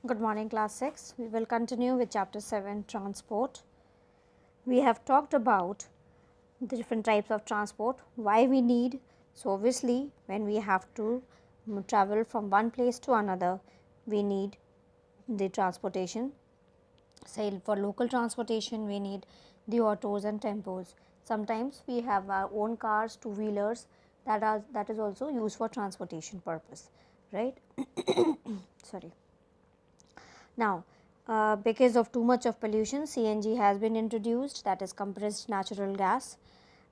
Good morning, class 6. We will continue with chapter 7, transport. We have talked about the different types of transport, why we need. So, obviously, when we have to travel from one place to another, we need the transportation. Say for local transportation, we need the autos and tempos. Sometimes we have our own cars, two wheelers that is also used for transportation purpose, right? Sorry. Now, because of too much of pollution, CNG has been introduced, that is compressed natural gas,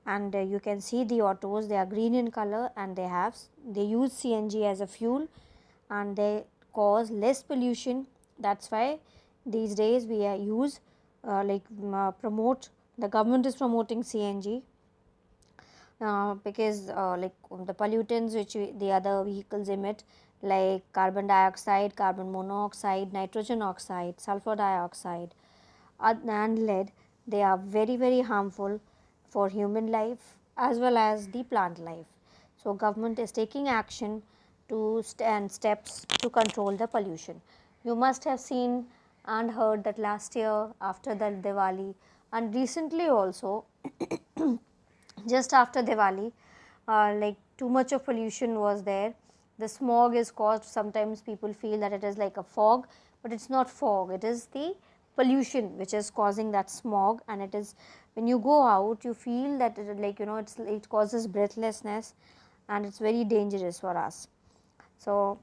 and you can see the autos, they are green in color and they use CNG as a fuel and they cause less pollution. That is why these days we use promote, the government is promoting CNG because like the pollutants which the other vehicles emit, like carbon dioxide, carbon monoxide, nitrogen oxide, sulfur dioxide and lead, they are very harmful for human life as well as the plant life. So, government is taking action to steps to control the pollution. You must have seen and heard that last year after the Diwali and recently also just after Diwali, like too much of pollution was there. The smog is caused, sometimes people feel that it is like a fog, but it is not fog, it is the pollution which is causing that smog, and it is when you go out you feel that it causes breathlessness and it is very dangerous for us. So,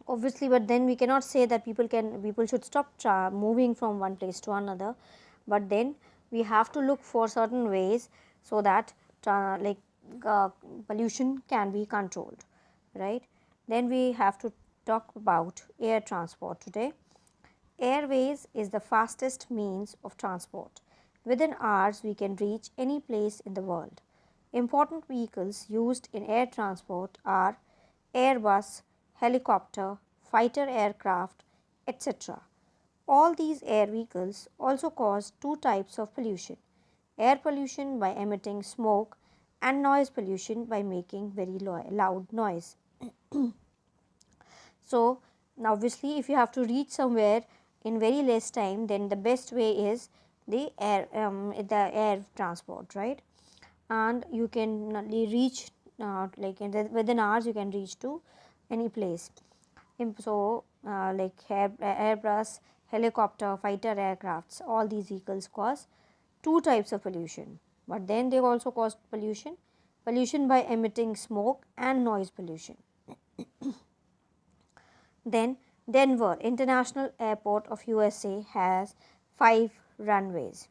obviously, but then we cannot say that people should stop moving from one place to another, but then we have to look for certain ways so that uh, pollution can be controlled, right. Then we have to talk about air transport today. Airways is the fastest means of transport. Within hours we can reach any place in the world. Important vehicles used in air transport are Airbus, helicopter, fighter aircraft, etc. All these air vehicles also cause two types of pollution: air pollution by emitting smoke and noise pollution by making very loud noise. So, now obviously, if you have to reach somewhere in very less time, then the best way is the air transport, right? And you can reach within hours you can reach to any place. So, Airbus, helicopter, fighter aircrafts, all these vehicles cause two types of pollution, but then they also cause pollution by emitting smoke and noise pollution. Then Denver International Airport of USA has 5 runways.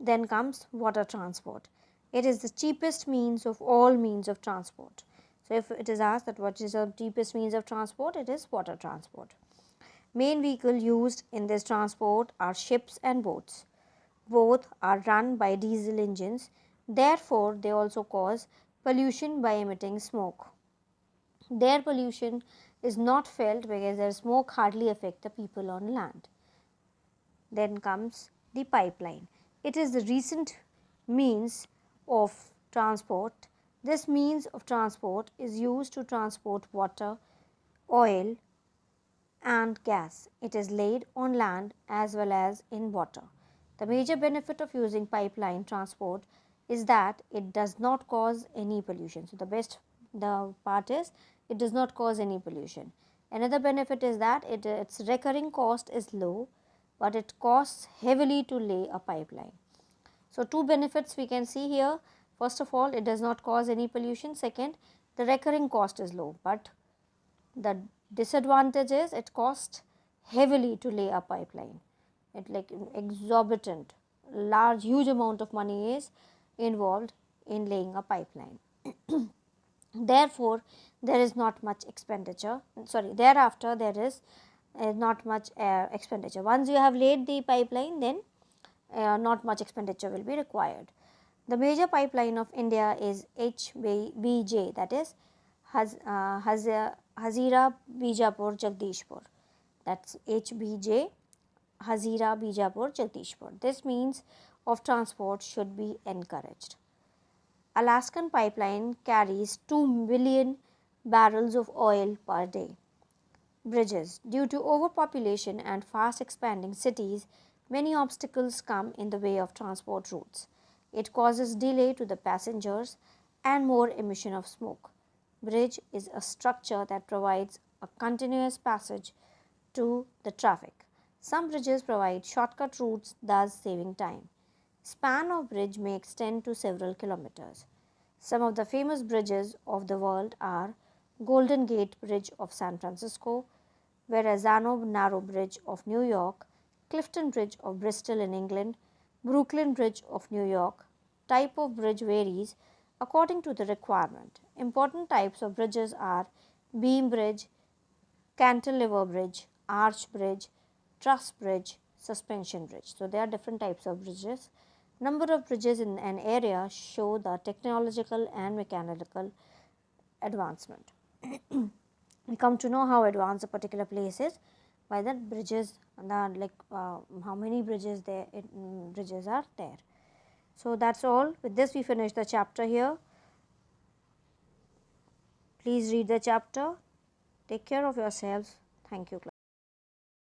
Then comes water transport. It is the cheapest means of all means of transport. So, if it is asked that what is the cheapest means of transport, it is water transport. Main vehicle used in this transport are ships and boats. Both are run by diesel engines, therefore, they also cause pollution by emitting smoke. Their pollution is not felt because their smoke hardly affects the people on land. Then comes the pipeline. It is the recent means of transport. This means of transport is used to transport water, oil and gas. It is laid on land as well as in water. The major benefit of using pipeline transport is that it does not cause any pollution. So, the part is it does not cause any pollution. Another benefit is that its recurring cost is low, but it costs heavily to lay a pipeline. So, two benefits we can see here. First of all, it does not cause any pollution. Second, the recurring cost is low, but the disadvantage is it costs heavily to lay a pipeline. It like exorbitant, large, huge amount of money is involved in laying a pipeline. Therefore, there is not much expenditure. Sorry, thereafter there is not much expenditure. Once you have laid the pipeline, then not much expenditure will be required. The major pipeline of India is HBJ, that is Hazira Bijapur Jagdishpur. That's HBJ, Hazira Bijapur Jagdishpur. This means of transport should be encouraged. Alaskan pipeline carries 2 million barrels of oil per day. Bridges. Due to overpopulation and fast expanding cities, many obstacles come in the way of transport routes. It causes delay to the passengers and more emission of smoke. Bridge is a structure that provides a continuous passage to the traffic. Some bridges provide shortcut routes, thus saving time. Span of bridge may extend to several kilometers. Some of the famous bridges of the world are Golden Gate Bridge of San Francisco, Verrazano Narrow Bridge of New York, Clifton Bridge of Bristol in England, Brooklyn Bridge of New York. Type of bridge varies according to the requirement. Important types of bridges are beam bridge, cantilever bridge, arch bridge, truss bridge, suspension bridge. So, there are different types of bridges. Number of bridges in an area show the technological and mechanical advancement. We come to know how advanced a particular place is by the bridges, how many bridges bridges are there. So, that is all. With this we finish the chapter here. Please read the chapter. Take care of yourselves. Thank you.